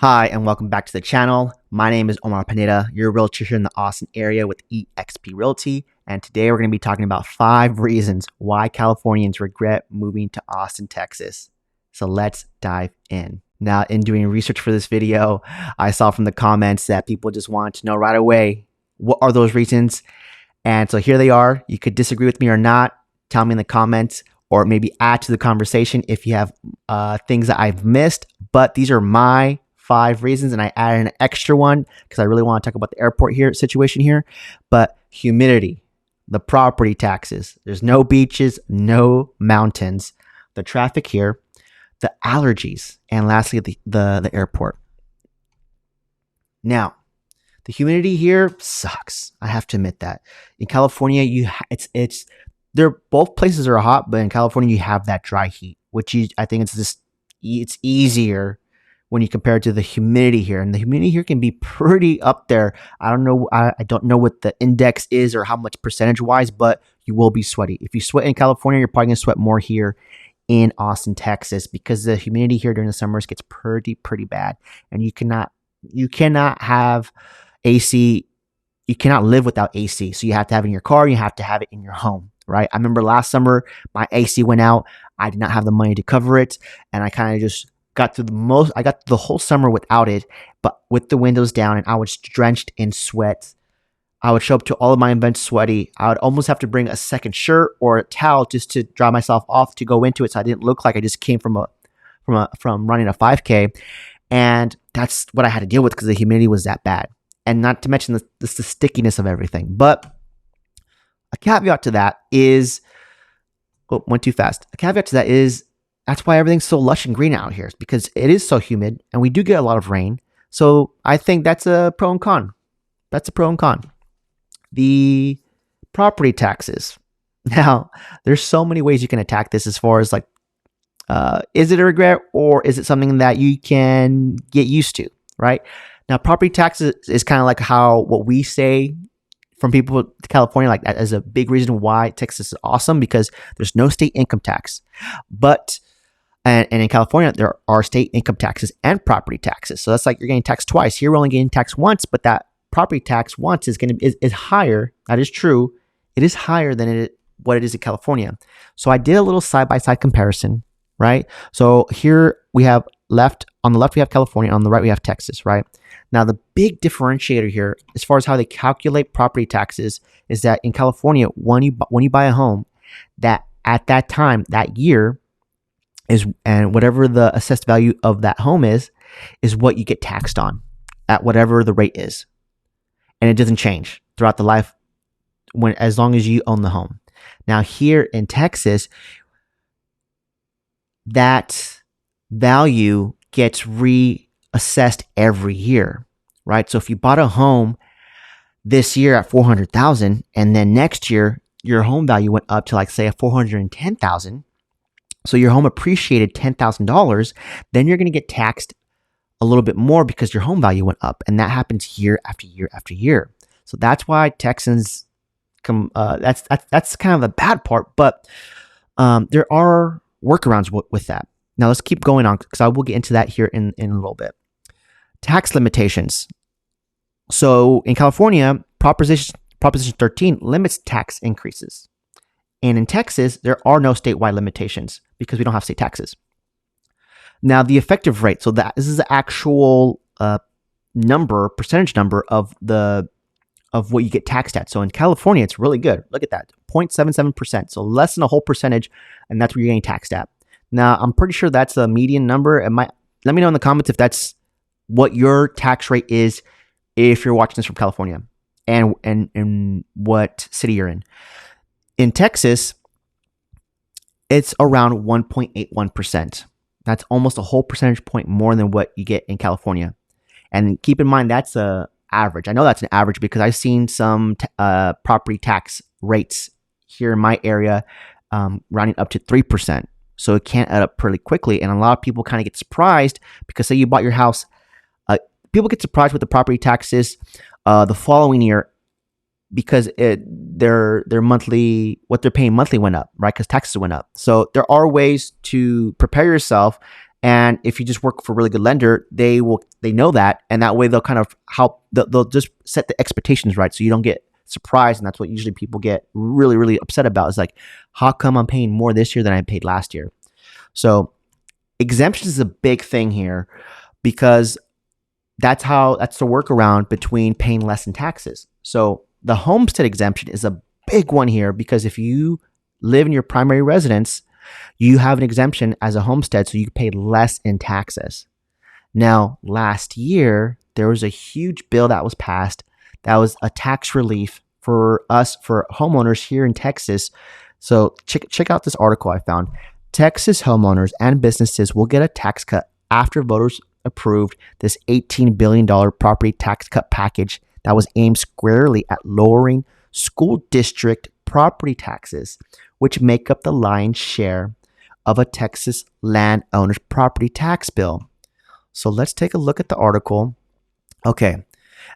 Hi, and welcome back to the channel. My name is Omar Pineda, your realtor here in the Austin area with eXp Realty. And today we're going to be talking about 5 reasons why Californians regret moving to Austin, Texas. So let's dive in. Now, in doing research for this video, I saw from the comments that people just want to know right away, what are those reasons? And so here they are. You could disagree with me or not. Tell me in the comments, or maybe add to the conversation if you have things that I've missed. But these are my 5 reasons, and I added an extra one because I really want to talk about the airport here situation here. But humidity, the property taxes, there's no beaches, no mountains, the traffic here, the allergies, and lastly the airport. Now, the humidity here sucks. I have to admit that. In California, they're both places are hot, but in California you have that dry heat, which I think it's easier when you compare it to the humidity here. And the humidity here can be pretty up there. I don't know. I don't know what the index is or how much percentage wise, but you will be sweaty. If you sweat in California, you're probably gonna sweat more here in Austin, Texas, because the humidity here during the summers gets pretty bad, and you cannot have AC. You cannot live without AC. So you have to have it in your car. You have to have it in your home, right? I remember last summer, my AC went out. I did not have the money to cover it. And I kind of just got through the whole summer without it, but with the windows down, and I was drenched in sweat. I would show up to all of my events sweaty. I would almost have to bring a second shirt or a towel just to dry myself off to go into it, so I didn't look like I just came from running a 5K. And that's what I had to deal with because the humidity was that bad. And not to mention the stickiness of everything. But a caveat to that is, went too fast. A caveat to that is that's why everything's so lush and green out here, because it is so humid and we do get a lot of rain. So I think that's a pro and con. That's a pro and con. The property taxes. Now, there's so many ways you can attack this as far as like, is it a regret or is it something that you can get used to, right? Now, property taxes is kind of like what we say from people to California, like that as a big reason why Texas is awesome, because there's no state income tax. But and in California, there are state income taxes and property taxes. So that's like you're getting taxed twice. Here we're only getting taxed once, but that property tax once is higher. That is true. It is higher than what it is in California. So I did a little side-by-side comparison, right? So here we have on the left we have California, on the right we have Texas, right? Now the big differentiator here, as far as how they calculate property taxes, is that in California, when you buy a home, that at that time, that year, and whatever the assessed value of that home is what you get taxed on at whatever the rate is. And it doesn't change throughout the life as long as you own the home. Now here in Texas, that value gets reassessed every year, right? So if you bought a home this year at $400,000 and then next year your home value went up to like say $410,000, so your home appreciated $10,000, then you're going to get taxed a little bit more because your home value went up, and that happens year after year after year. So that's why Texans come. That's kind of the bad part, but there are workarounds with that. Now let's keep going on because I will get into that here in a little bit. Tax limitations. So in California, Proposition 13 limits tax increases. And in Texas, there are no statewide limitations because we don't have state taxes. Now, the effective rate. So this is the actual percentage number of what you get taxed at. So in California, it's really good. Look at that, 0.77%. So less than a whole percentage, and that's where you're getting taxed at. Now, I'm pretty sure that's a median number. Let me know in the comments if that's what your tax rate is if you're watching this from California, and what city you're in. In Texas, it's around 1.81%. That's almost a whole percentage point more than what you get in California. And keep in mind, that's an average. I know that's an average because I've seen some property tax rates here in my area rounding up to 3%. So it can add up pretty quickly. And a lot of people kind of get surprised because say you bought your house. People get surprised with the property taxes the following year because their monthly, what they're paying monthly went up, right? Because taxes went up. So there are ways to prepare yourself And if you just work for a really good lender, they know that, and that way they'll kind of help. They'll just set the expectations right, so you don't get surprised. And that's what usually people get really, really upset about. Is like, how come I'm paying more this year than I paid last year? So exemptions is a big thing here because that's the workaround between paying less in taxes. So the homestead exemption is a big one here because if you live in your primary residence, you have an exemption as a homestead, so you pay less in taxes. Now, last year, there was a huge bill that was passed that was a tax relief for us, for homeowners here in Texas. So check out this article I found. Texas homeowners and businesses will get a tax cut after voters approved this $18 billion property tax cut package that was aimed squarely at lowering school district property taxes, which make up the lion's share of a Texas landowner's property tax bill. So let's take a look at the article. Okay,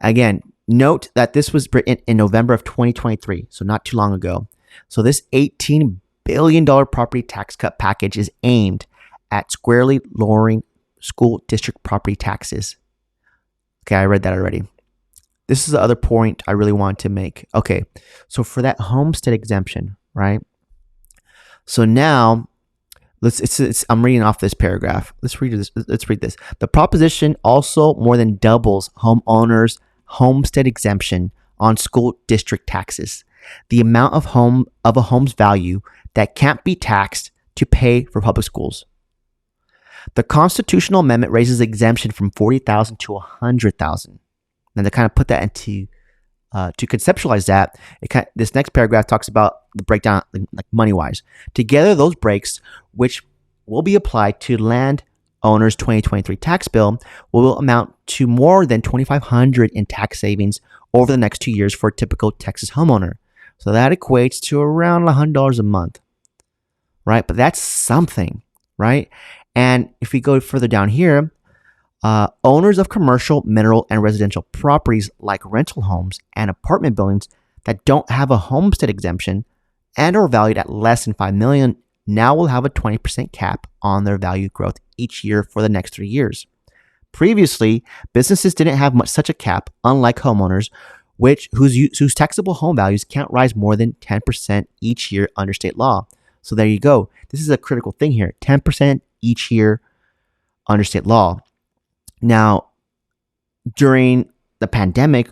again, note that this was written in November of 2023, so not too long ago. So this $18 billion property tax cut package is aimed at squarely lowering school district property taxes. Okay, I read that already. This is the other point I really wanted to make. Okay, so for that homestead exemption, right? So now, I'm reading off this paragraph. Let's read this. The proposition also more than doubles homeowners' homestead exemption on school district taxes, the amount of a home's value that can't be taxed to pay for public schools. The constitutional amendment raises exemption from $40,000 to $100,000. And to kind of put that into to conceptualize that, this next paragraph talks about the breakdown, like money-wise. Together, those breaks, which will be applied to landowners' 2023 tax bill, will amount to more than $2,500 in tax savings over the next 2 years for a typical Texas homeowner. So that equates to around $100 a month, right? But that's something, right? And if we go further down here, owners of commercial, mineral, and residential properties like rental homes and apartment buildings that don't have a homestead exemption and are valued at less than $5 million now will have a 20% cap on their value growth each year for the next 3 years. Previously, businesses didn't have such a cap, unlike homeowners, whose taxable home values can't rise more than 10% each year under state law. So there you go. This is a critical thing here. 10% each year under state law. Now, during the pandemic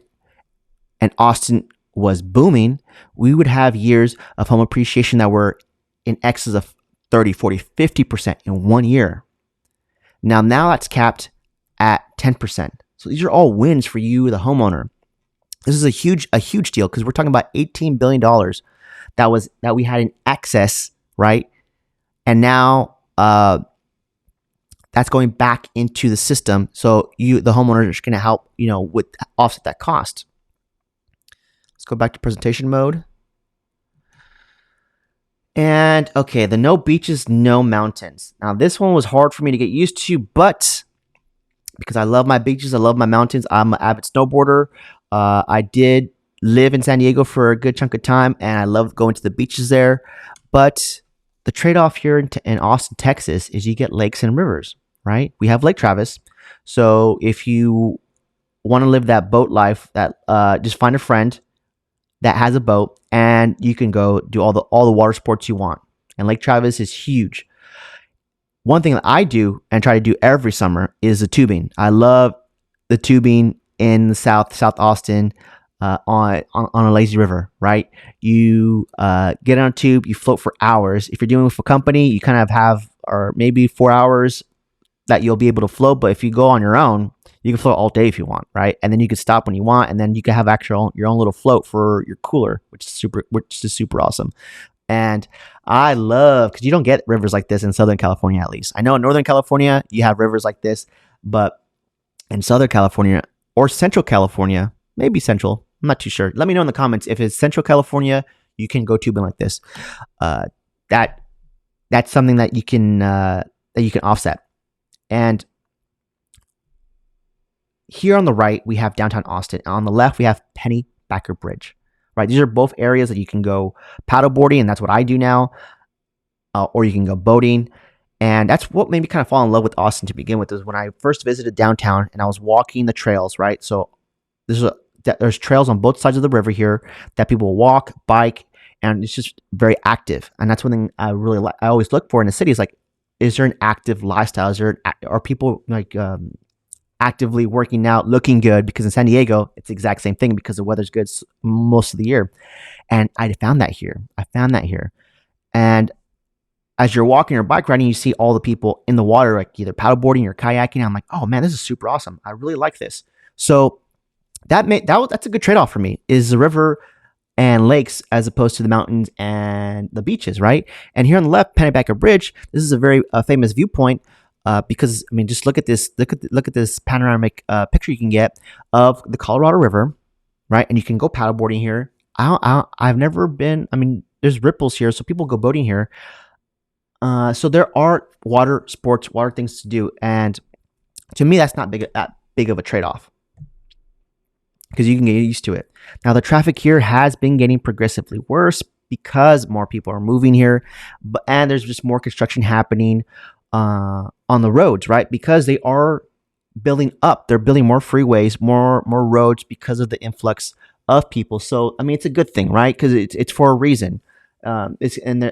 and Austin was booming, we would have years of home appreciation that were in excess of 30, 40, 50% in 1 year. Now that's capped at 10%. So these are all wins for you, the homeowner. This is a huge deal because we're talking about $18 billion that we had in excess, right? And now that's going back into the system. So the homeowner is going to help, with offset that cost. Let's go back to presentation mode. And okay, the no beaches, no mountains. Now this one was hard for me to get used to, but because I love my beaches, I love my mountains. I'm an avid snowboarder. I did live in San Diego for a good chunk of time, and I love going to the beaches there. But the trade-off here in Austin, Texas, is you get lakes and rivers, right? We have Lake Travis. So if you want to live that boat life, that just find a friend that has a boat, and you can go do all the water sports you want. And Lake Travis is huge. One thing that I do and try to do every summer is the tubing. I love the tubing in the South Austin on a lazy river, right? You get on a tube, you float for hours. If you're doing it with a company, you kind of have, or maybe 4 hours that you'll be able to float. But if you go on your own, you can float all day if you want, right? And then you can stop when you want, and then you can have your own little float for your cooler, which is super awesome. And I love, because you don't get rivers like this in Southern California, at least. I know in Northern California you have rivers like this, but in Southern California or Central California, maybe Central, I'm not too sure. Let me know in the comments if it's Central California, you can go tubing like this. That's something that you can offset. And here on the right, we have downtown Austin. And on the left, we have Pennybacker Bridge. Right, these are both areas that you can go paddleboarding, and that's what I do now. Or you can go boating. And that's what made me kind of fall in love with Austin to begin with, is when I first visited downtown and I was walking the trails, right? So there's trails on both sides of the river here that people walk, bike, and it's just very active. And that's one thing I really like. I always look for in the city is like, is there an active lifestyle? Are people like actively working out, looking good? Because in San Diego, it's the exact same thing because the weather's good most of the year. And I found that here. And as you're walking or bike riding, you see all the people in the water, like either paddleboarding or kayaking. I'm like, oh man, this is super awesome. I really like this. So that's a good trade-off for me, is the river and lakes as opposed to the mountains and the beaches, right? And here on the left, Pennebaker Bridge, this is a very famous viewpoint because I mean, just look at this, look at this panoramic picture you can get of the Colorado River, right? And you can go paddleboarding here. I've never been. I mean, there's ripples here, so people go boating here. So there are water sports, water things to do, and to me, that's not that big of a trade-off because you can get used to it. Now, the traffic here has been getting progressively worse because more people are moving here, and there's just more construction happening on the roads, right? Because they are building up, they're building more freeways, more roads because of the influx of people. So, I mean, it's a good thing, right? Because it's for a reason. And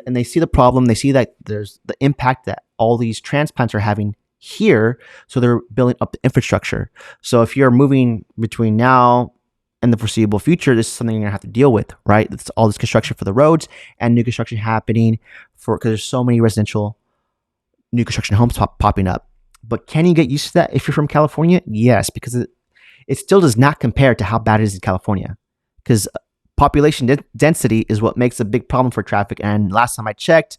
they see the problem. They see that there's the impact that all these transplants are having here. So they're building up the infrastructure. So if you're moving between now and the foreseeable future, this is something you're gonna have to deal with, right? It's all this construction for the roads and new construction happening because there's so many residential new construction homes popping up. But can you get used to that if you're from California? Yes, because it still does not compare to how bad it is in California. Because population density is what makes a big problem for traffic. And last time I checked,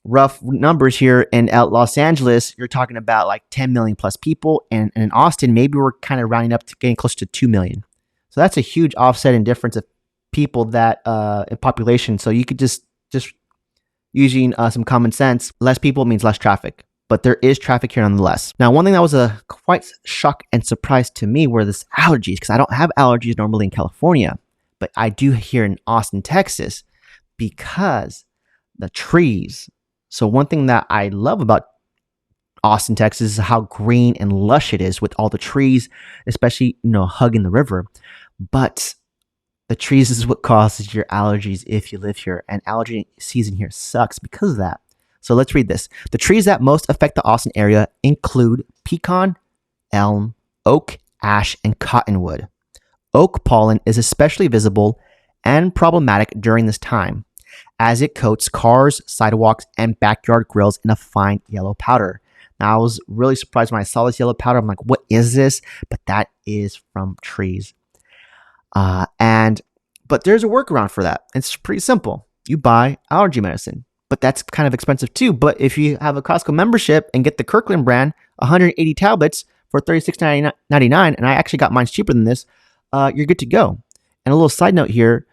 rough numbers here in Los Angeles, you're talking about like 10 million plus people. And in Austin, maybe we're kind of rounding up to getting close to 2 million. So that's a huge offset in difference of people that in population. So you could just using some common sense, less people means less traffic. But there is traffic here nonetheless. Now, one thing that was a quite shock and surprise to me were this allergies, because I don't have allergies normally in California. But I do here in Austin, Texas, because the trees. So one thing that I love about Austin, Texas is how green and lush it is with all the trees, especially, hugging the river. But the trees is what causes your allergies if you live here. And allergy season here sucks because of that. So let's read this. The trees that most affect the Austin area include pecan, elm, oak, ash, and cottonwood. Oak pollen is especially visible and problematic during this time, as it coats cars, sidewalks, and backyard grills in a fine yellow powder. Now, I was really surprised when I saw this yellow powder. I'm like, what is this? But that is from trees. But there's a workaround for that. It's pretty simple. You buy allergy medicine, but that's kind of expensive too. But if you have a Costco membership and get the Kirkland brand, 180 tablets for $36.99, and I actually got mine cheaper than this, you're good to go. And a little side note here,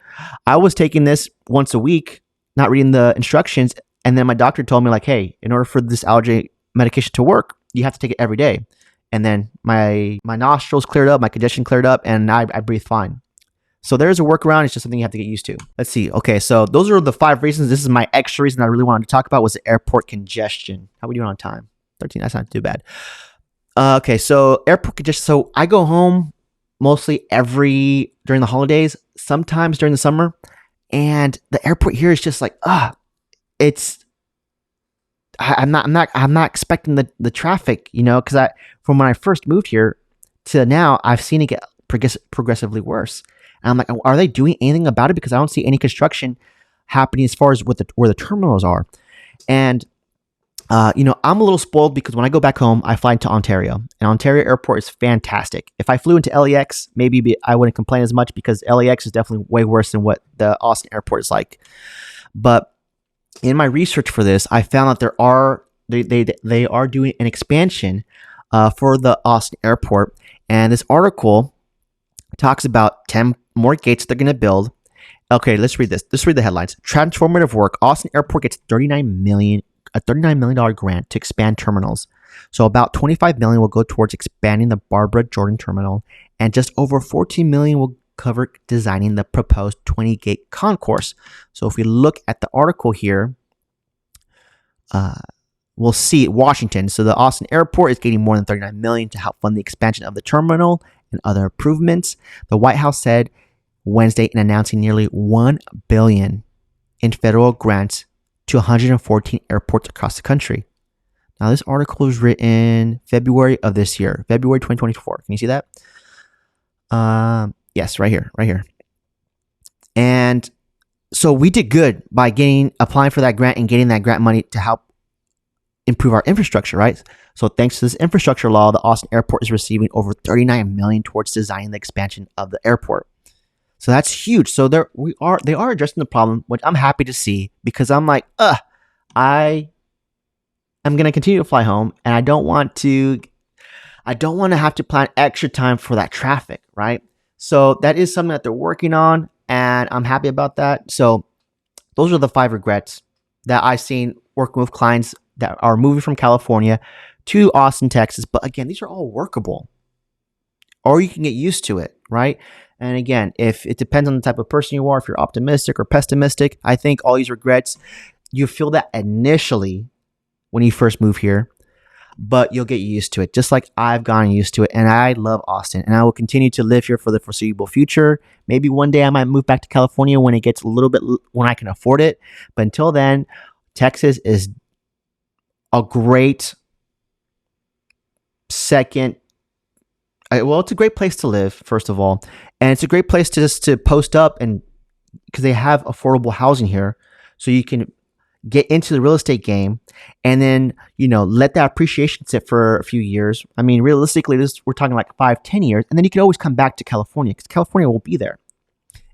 I was taking this once a week, not reading the instructions, and then my doctor told me like, hey, in order for this allergy medication to work, you have to take it every day. And then my nostrils cleared up, my congestion cleared up, and I breathe fine. So there's a workaround. It's just something you have to get used to. Let's see. Okay, so those are the 5 reasons. This is my extra reason I really wanted to talk about was the airport congestion. How are we doing on time? 13. That's not too bad. Okay, so airport congestion. So I go home mostly during the holidays, sometimes during the summer, and the airport here is just like, I'm not expecting the traffic, because from when I first moved here to now, I've seen it get progressively worse. And I'm like, are they doing anything about it? Because I don't see any construction happening as far as where the terminals are. And I'm a little spoiled because when I go back home, I fly into Ontario, and Ontario Airport is fantastic. If I flew into LAX, maybe I wouldn't complain as much because LAX is definitely way worse than what the Austin Airport is like. But in my research for this, I found that they are doing an expansion for the Austin Airport, and this article talks about 10 more gates they're going to build. Okay, let's read this. Let's read the headlines. Transformative work. Austin Airport gets a $39 million grant to expand terminals. So about $25 million will go towards expanding the Barbara Jordan terminal, and just over $14 million will cover designing the proposed 20-gate concourse. So if we look at the article here, We'll see Washington. So the Austin airport is getting more than $39 million to help fund the expansion of the terminal and other improvements. The White House said Wednesday in announcing nearly $1 billion in federal grants to 114 airports across the country. Now, this article was written February of this year, February 2024. Can you see that? Yes, right here, right here. And so we did good by applying for that grant and getting that grant money to help improve our infrastructure, right? So thanks to this infrastructure law, the Austin airport is receiving over $39 million towards designing the expansion of the airport. So that's huge. So they are addressing the problem, which I'm happy to see, because I'm like, I am going to continue to fly home, and I don't want to have to plan extra time for that traffic, right? So that is something that they're working on, and I'm happy about that. So those are the 5 regrets that I've seen working with clients that are moving from California to Austin, Texas. But again, these are all workable, or you can get used to it, right? And again, if it depends on the type of person you are, if you're optimistic or pessimistic, I think all these regrets, you feel that initially when you first move here, but you'll get used to it, just like I've gotten used to it. And I love Austin, and I will continue to live here for the foreseeable future. Maybe one day I might move back to California when it gets a little bit, when I can afford it. But until then, Texas is a great second. Well, it's a great place to live, first of all. And it's a great place to just to post up, and because they have affordable housing here. So you can get into the real estate game, and then, let that appreciation sit for a few years. I mean, realistically, we're talking like 5-10 years, and then you can always come back to California, because California will be there.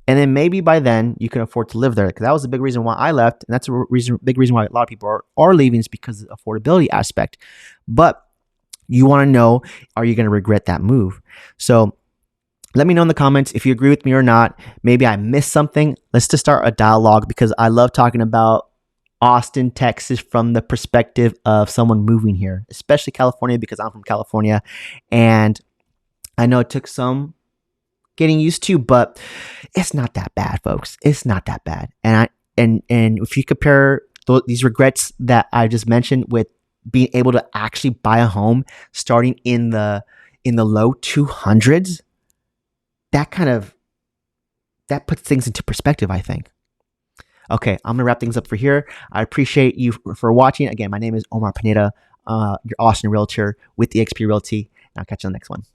And then maybe by then you can afford to live there, because that was the big reason why I left. And that's a big reason why a lot of people are leaving, is because of the affordability aspect. But you want to know, are you going to regret that move? So let me know in the comments if you agree with me or not. Maybe I missed something. Let's just start a dialogue, because I love talking about Austin, Texas from the perspective of someone moving here, especially California, because I'm from California. And I know it took some getting used to, but it's not that bad, folks. It's not that bad. And if you compare these regrets that I just mentioned with being able to actually buy a home starting in the low 200s, that puts things into perspective, I think. Okay, I'm gonna wrap things up for here. I appreciate you for watching. Again, my name is Omar Pineda, your Austin realtor with eXp Realty. And I'll catch you on the next one.